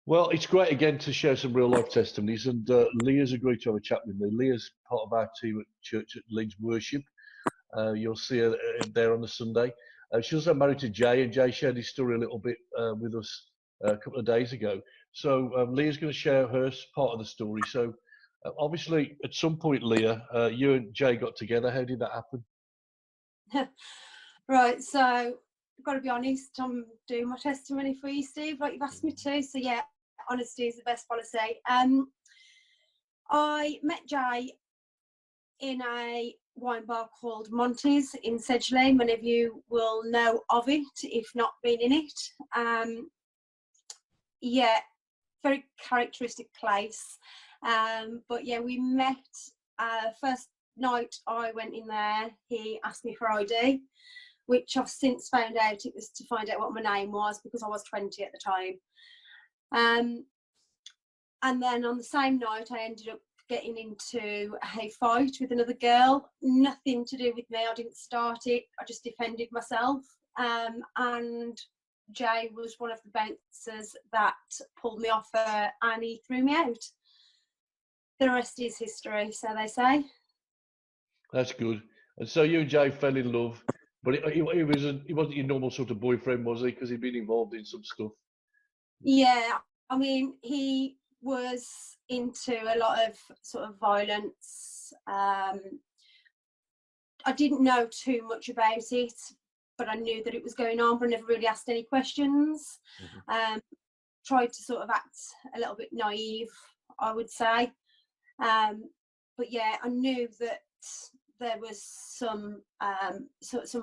Well, it's great again to share some real life testimonies, and Leah's agreed to have a chat with me. Leah's part of our team at church at Leeds Worship. You'll see her there on the Sunday. She's also married to Jay, and Jay shared his story a little bit with us a couple of days ago. So Leah's going to share her part of the story. So obviously, at some point, Leah, you and Jay got together. How did that happen? Right, so I've got to be honest, I'm doing my testimony for you, Steve, like you've asked me to. So yeah, honesty is the best policy. I met Jay in a wine bar called Monty's in Sedgley. Many of you will know of it, if not been in it. Yeah, very characteristic place. But yeah, we met first night I went in there, he asked me for ID, which I've since found out it was to find out what my name was because I was 20 at the time. And then on the same night I ended up getting into a fight with another girl. Nothing to do with me, I didn't start it, I just defended myself. And Jay was one of the bouncers that pulled me off her and he threw me out. The rest is history, so they say. That's good. And so you and Jay fell in love, but he wasn't your normal sort of boyfriend, was he? Because he'd been involved in some stuff. Yeah, I mean, he was into a lot of sort of violence. I didn't know too much about it, but I knew that it was going on, but I never really asked any questions. Tried to sort of act a little bit naive, I would say. But yeah, I knew that there was some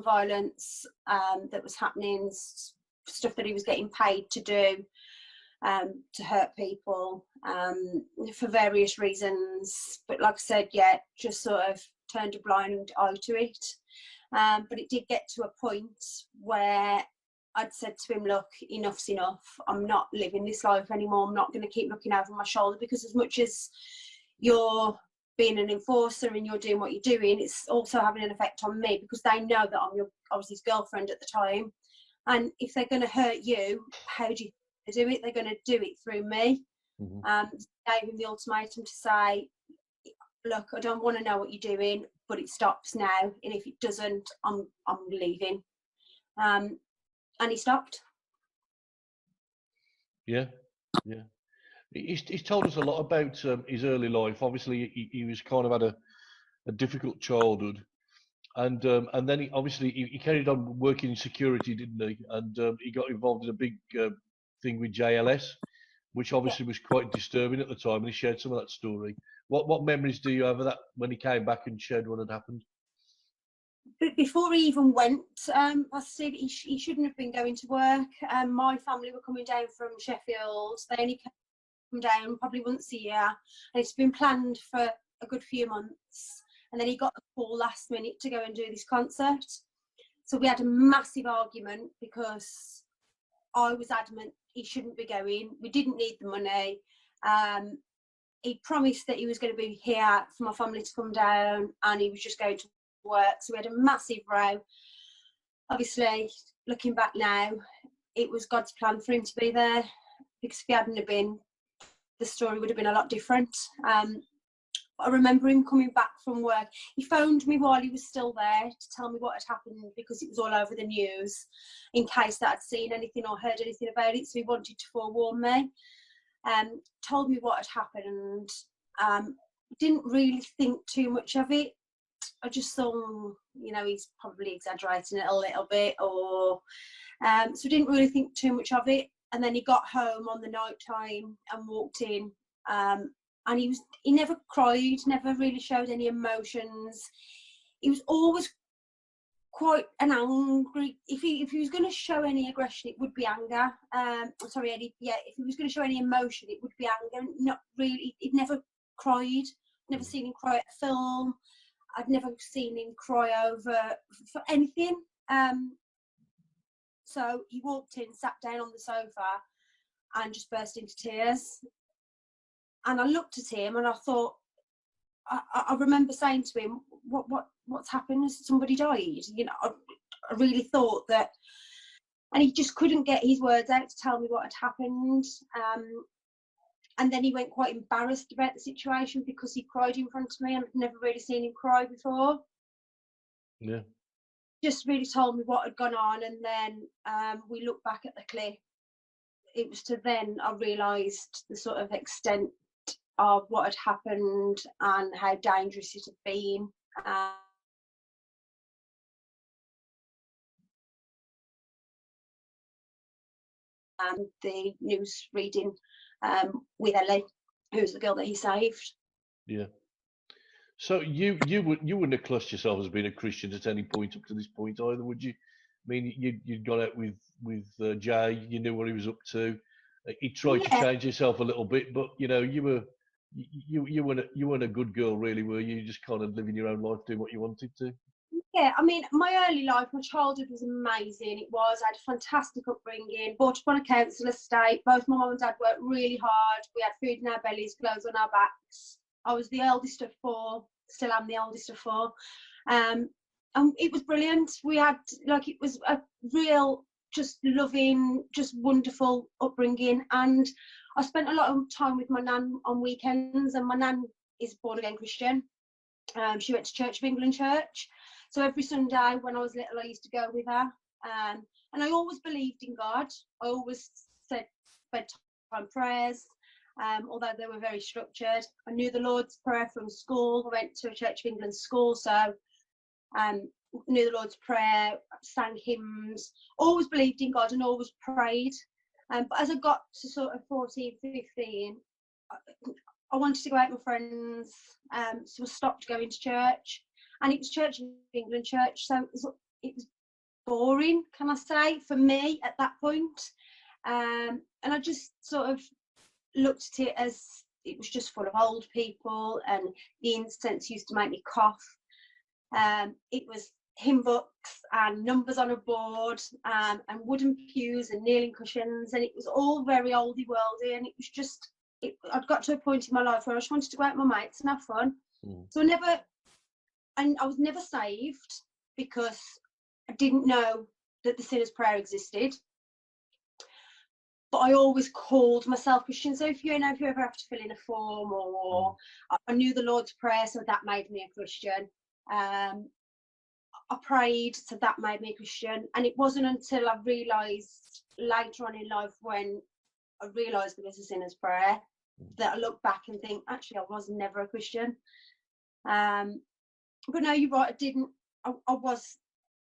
violence that was happening, stuff that he was getting paid to do. To hurt people for various reasons, but like I said, yeah, just sort of turned a blind eye to it. But it did get to a point where I'd said to him, look, enough's enough, I'm not living this life anymore, I'm not going to keep looking over my shoulder, because as much as you're being an enforcer and you're doing what you're doing, it's also having an effect on me, because they know that I was his girlfriend at the time, and if they're going to hurt you, how do you do it? They're going to do it through me. Gave him the ultimatum to say, look, I don't want to know what you're doing, but it stops now, and if it doesn't, I'm leaving. And he stopped. Yeah. He's told us a lot about his early life. Obviously, he was kind of had a difficult childhood, and then he carried on working in security, didn't he? And he got involved in a big thing with JLS, which obviously was quite disturbing at the time, and he shared some of that story. What memories do you have of that when he came back and shared what had happened? But before he even went, I said he shouldn't have been going to work. My family were coming down from Sheffield. They only come down probably once a year, and it's been planned for a good few months. And then he got a call last minute to go and do this concert. So we had a massive argument because I was adamant he shouldn't be going. We didn't need the money. He promised that he was going to be here for my family to come down, and he was just going to work. So we had a massive row. Obviously, looking back now, it was God's plan for him to be there, because if he hadn't have been, the story would have been a lot different. I remember him coming back from work. He phoned me while he was still there to tell me what had happened, because it was all over the news, in case that I'd seen anything or heard anything about it. So he wanted to forewarn me. Told me what had happened. Didn't really think too much of it. I just thought, he's probably exaggerating it a little bit, or so didn't really think too much of it. And then he got home on the night time and walked in, and he never cried, never really showed any emotions. He was always quite an angry. If he was going to show any aggression, it would be anger. If he was going to show any emotion, it would be anger. Not really. He'd never cried. Never seen him cry at a film. I'd never seen him cry for anything. So he walked in, sat down on the sofa, and just burst into tears. And I looked at him, and I thought, I remember saying to him, "What's happened? Has somebody died?" I really thought that And he just couldn't get his words out to tell me what had happened. And then he went quite embarrassed about the situation because he cried in front of me. I'd never really seen him cry before. Yeah. Just really told me what had gone on. And then we looked back at the clip. It was to then I realised the sort of extent of what had happened and how dangerous it had been. And the news reading with Ellie, who's the girl that he saved. Yeah. So you wouldn't have classed yourself as being a Christian at any point up to this point either, would you? I mean, you'd gone out with Jay, you knew what he was up to. He tried to change himself a little bit, but you know, you weren't a good girl, really, were you? You just kind of living your own life, doing what you wanted to. Yeah, I mean, my early life, my childhood was amazing. It was. I had a fantastic upbringing, brought up on a council estate. Both my mum and dad worked really hard. We had food in our bellies, clothes on our backs. I was the eldest of four, still am the oldest of four. And it was brilliant. We had, like, it was a real, just loving, just wonderful upbringing. And I spent a lot of time with my nan on weekends, and my nan is born again Christian. She went to Church of England Church. So every Sunday when I was little, I used to go with her. And I always believed in God. I always said bedtime prayers, although they were very structured. I knew the Lord's Prayer from school. I went to a Church of England school, so knew the Lord's Prayer, sang hymns, always believed in God and always prayed. But as I got to sort of 14, 15, I wanted to go out with my friends, so I stopped going to church. And it was Church of England Church, so it was boring, can I say, for me at that point. And I just sort of looked at it as it was just full of old people, and the incense used to make me cough. It was hymn books and numbers on a board, and wooden pews and kneeling cushions, and it was all very oldie worldy, and it was just, I'd got to a point in my life where I just wanted to go out with my mates and have fun. So I was never saved because I didn't know that the sinner's prayer existed. But I always called myself Christian. So if you ever have to fill in a form, or I knew the Lord's Prayer, so that made me a Christian. I prayed, so that made me a Christian. And it wasn't until I realised later on in life, when I realised there was a sinner's prayer, that I look back and think, actually, I was never a Christian. But no, you're right.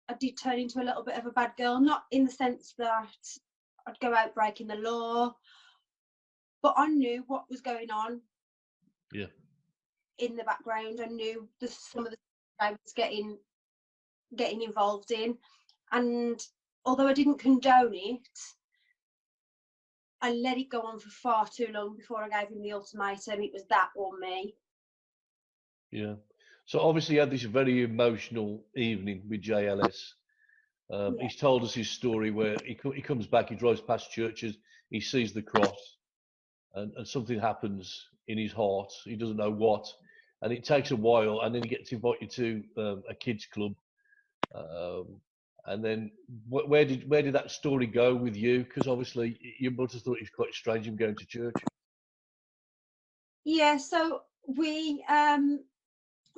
I did turn into a little bit of a bad girl, not in the sense that I'd go out breaking the law, but I knew what was going on. Yeah. In the background, I knew some of the things I was getting involved in, and although I didn't condone it, I let it go on for far too long before I gave him the ultimatum. It was that or me. Yeah. So obviously you had this very emotional evening with JLS. He's told us his story where he comes back, he drives past churches, he sees the cross, and something happens in his heart. He doesn't know what, and it takes a while, and then he gets invited to a kids club. And then where did that story go with you? Because obviously you must have thought it was quite strange him going to church. Yeah. So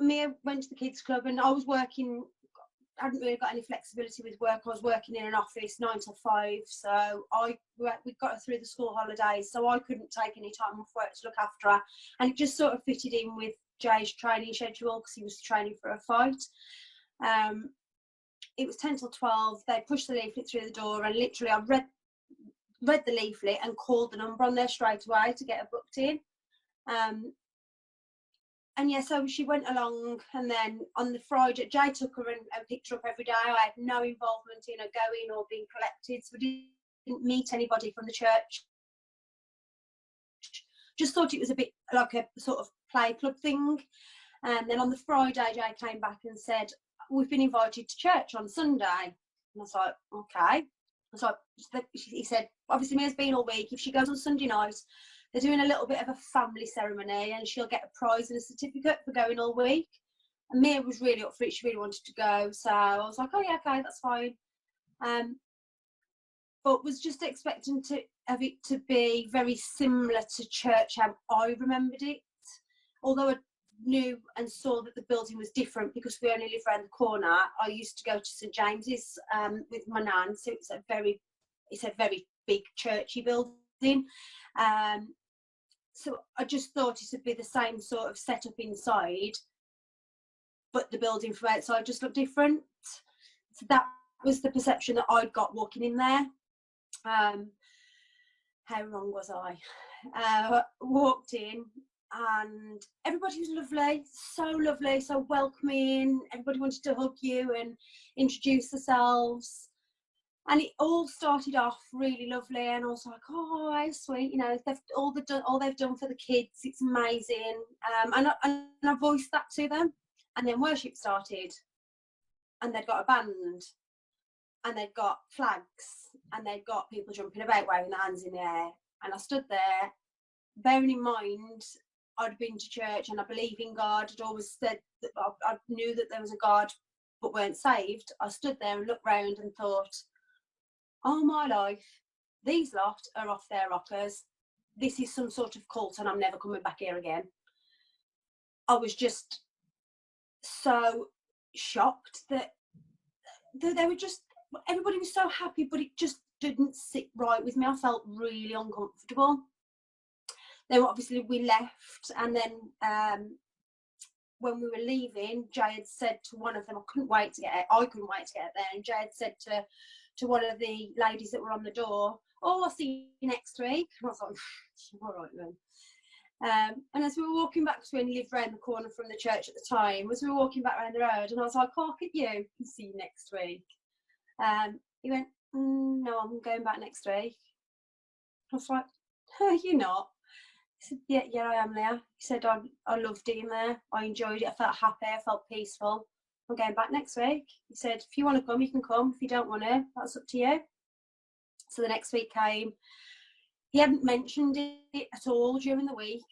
Mia went to the kids club, and I was working. I hadn't really got any flexibility with work. I was working in an office 9 till 5, so we got her through the school holidays, so I couldn't take any time off work to look after her, and it just sort of fitted in with Jay's training schedule because he was training for a fight. It was 10 till 12. They pushed the leaflet through the door, and literally I read the leaflet and called the number on there straight away to get her booked in. And yeah, so she went along, and then on the Friday, Jay took her and picked her up every day. I had no involvement in her going or being collected, so we didn't meet anybody from the church. Just thought it was a bit like a sort of play club thing. And then on the Friday, Jay came back and said, we've been invited to church on Sunday. And I was like, okay. He said, obviously Mia's been all week. If she goes on Sunday night, they're doing a little bit of a family ceremony, and she'll get a prize and a certificate for going all week. And Mia was really up for it. She really wanted to go. So I was like, oh yeah, okay, that's fine. but was just expecting of it to be very similar to church how I remembered it. Although I knew and saw that the building was different because we only live around the corner. I used to go to St James's with my nan, so it's a very big churchy building. So I just thought it would be the same sort of setup inside, but the building from outside just looked different. So that was the perception that I'd got walking in there. How wrong was I? Walked in and everybody was lovely, so welcoming. Everybody wanted to hug you and introduce themselves. And it all started off really lovely, and I was like, oh, how sweet, you know, all they've done for the kids, it's amazing. And I voiced that to them. And then worship started, and they'd got a band, and they'd got flags, and they'd got people jumping about, waving their hands in the air. And I stood there, bearing in mind I'd been to church and I believe in God. I'd always said that I knew that there was a God, but weren't saved. I stood there and looked round and thought, oh my life, these lot are off their rockers. This is some sort of cult, and I'm never coming back here again. I was just so shocked that they were just, everybody was so happy, but it just didn't sit right with me. I felt really uncomfortable. Then obviously we left, and then when we were leaving, Jay had said to one of them, I couldn't wait to get out there, and Jay had said to one of the ladies that were on the door, oh, I'll see you next week. And I was like, all right then. And as we were walking back, because we only lived round the corner from the church at the time, as we were walking back round the road, and I was like, oh, look at you, I'll see you next week. He went, no, I'm going back next week. I was like, you're not. He said, yeah, I am, Leah. He said, I loved it in there. I enjoyed it. I felt happy. I felt peaceful. I'm going back next week. He said, if you want to come, you can come. If you don't want to, that's up to you. So the next week came. He hadn't mentioned it at all during the week.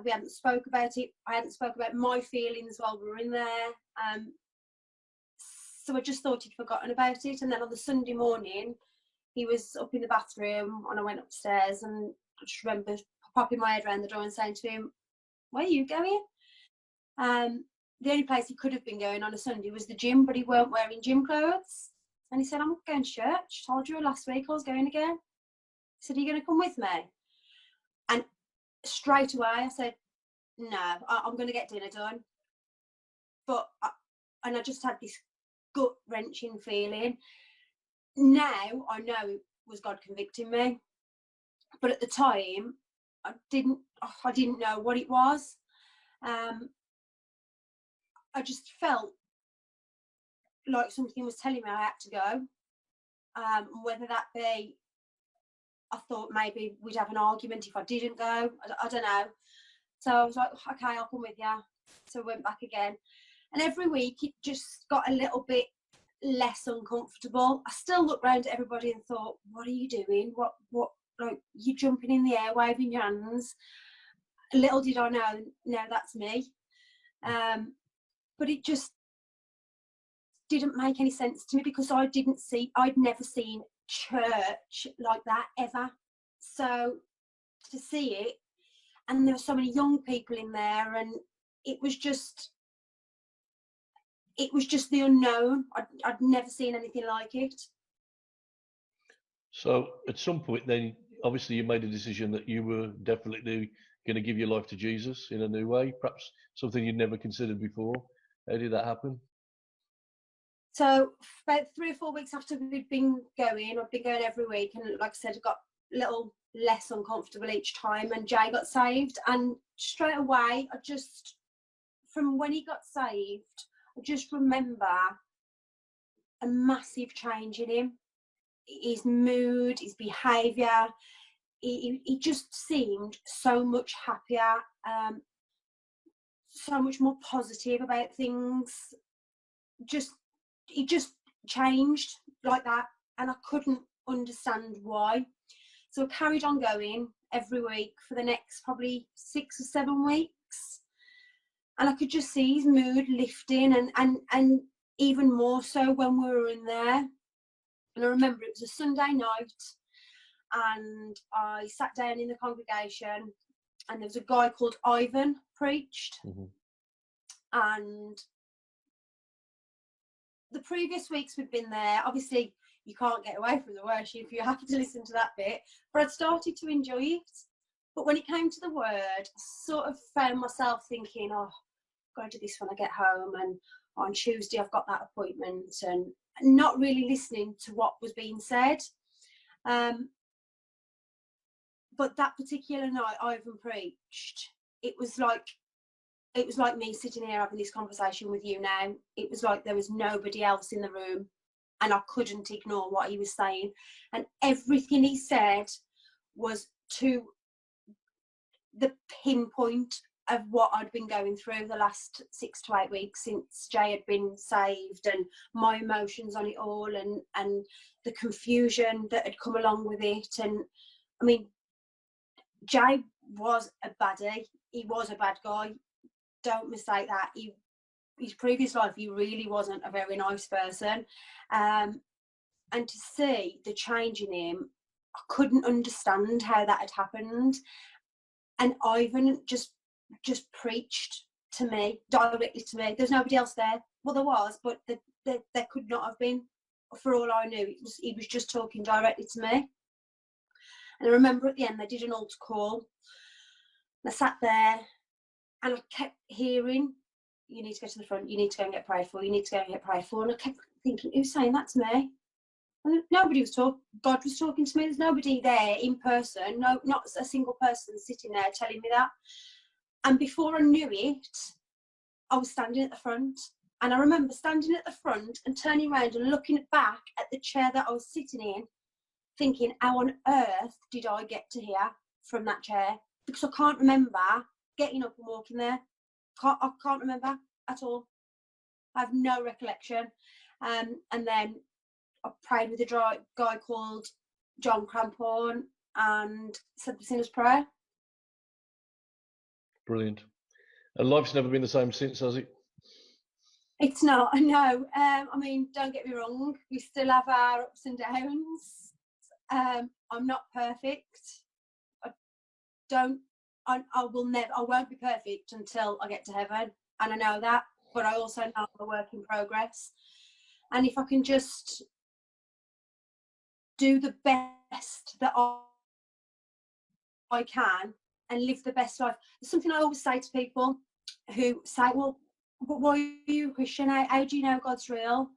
We hadn't spoke about it. I hadn't spoke about my feelings while we were in there. So I just thought he'd forgotten about it. And then on the Sunday morning, he was up in the bathroom, and I went upstairs, and I just remember popping my head around the door and saying to him, where are you going? The only place he could have been going on a Sunday was the gym, but he weren't wearing gym clothes. And he said, I'm going to church. I told you last week I was going again. He said, are you going to come with me? And straight away I said, no, I'm going to get dinner done. But I just had this gut-wrenching feeling. Now I know it was God convicting me. But at the time, I didn't know what it was. I just felt like something was telling me I had to go. Whether that be, I thought maybe we'd have an argument if I didn't go. I don't know. So I was like, okay, I'll come with you. So I went back again. And every week it just got a little bit less uncomfortable. I still looked round at everybody and thought, what are you doing? What, like, you jumping in the air, waving your hands. Little did I know, no, that's me. But it just didn't make any sense to me because I'd never seen church like that ever. So to see it, and there were so many young people in there, and it was just the unknown. I'd never seen anything like it. So at some point then, obviously you made a decision that you were definitely going to give your life to Jesus in a new way, perhaps something you'd never considered before. How did that happen? So about 3 or 4 weeks after we'd been going, I'd been going every week, and like I said, I got a little less uncomfortable each time, and Jay got saved, and straight away, from when he got saved, I just remember a massive change in him. His mood, his behaviour, he just seemed so much happier, so much more positive about things. He just changed like that, and I couldn't understand why. So I carried on going every week for the next probably 6 or 7 weeks, and I could just see his mood lifting, and even more so when we were in there. And I remember it was a Sunday night, and I sat down in the congregation, and there was a guy called Ivan preached. And the previous weeks we'd been there, obviously you can't get away from the worship, you have to listen to that bit, but I'd started to enjoy it. But when it came to the word, I sort of found myself thinking, oh, I've got to do this when I get home, and on Tuesday I've got that appointment, and not really listening to what was being said. But that particular night Ivan preached, it was like me sitting here having this conversation with you now. It was like there was nobody else in the room, and I couldn't ignore what he was saying. And everything he said was to the pinpoint of what I'd been going through the last 6 to 8 weeks since Jay had been saved, and my emotions on it all, and the confusion that had come along with it. And I mean, Jay was a baddie. He was a bad guy. Don't mistake that. His previous life, he really wasn't a very nice person. And to see the change in him, I couldn't understand how that had happened. And Ivan just preached to me, directly to me. There's nobody else there. Well, there was, but there could not have been. For all I knew, he was just talking directly to me. And I remember at the end, they did an altar call. And I sat there, and I kept hearing, you need to go to the front, you need to go and get prayed for, you need to go and get prayed for. And I kept thinking, who's saying that to me? And nobody was talking. God was talking to me. There's nobody there in person. No, not a single person sitting there telling me that. And before I knew it, I was standing at the front. And I remember standing at the front and turning around and looking back at the chair that I was sitting in, thinking, how on earth did I get to here from that chair? Because I can't remember getting up and walking there. I can't remember at all. I have no recollection. And then I prayed with a guy called John Crampon and said the sinner's prayer. Brilliant. And life's never been the same since, has it? It's not, no. I mean, don't get me wrong. We still have our ups and downs. I'm not perfect. I won't be perfect until I get to heaven, and I know that, but I also know I'm a work in progress. And if I can just do the best that I can and live the best life. There's something I always say to people who say, well, but why are you a Christian? How do you know God's real?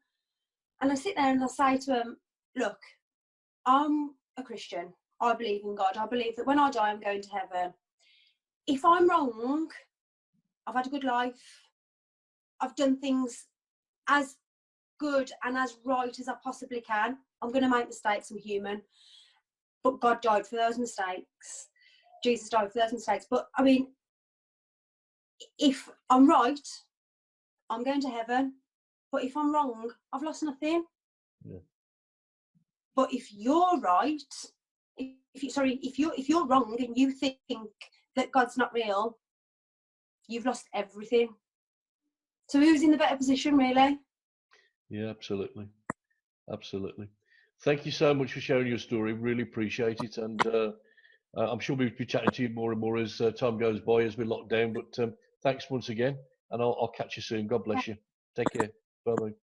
And I sit there and I say to them, look, I'm a Christian. I believe in God. I believe that when I die, I'm going to heaven. If I'm wrong, I've had a good life. I've done things as good and as right as I possibly can. I'm going to make mistakes. I'm human. But God died for those mistakes. Jesus died for those mistakes. But, I mean, if I'm right, I'm going to heaven. But if I'm wrong, I've lost nothing. Yeah. But if you're right, if you're wrong and you think that God's not real, you've lost everything. So who's in the better position, really? Yeah, absolutely. Absolutely. Thank you so much for sharing your story. Really appreciate it. And I'm sure we'll be chatting to you more and more as time goes by, as we lock down. But thanks once again. And I'll catch you soon. God bless you. Take care. Bye-bye.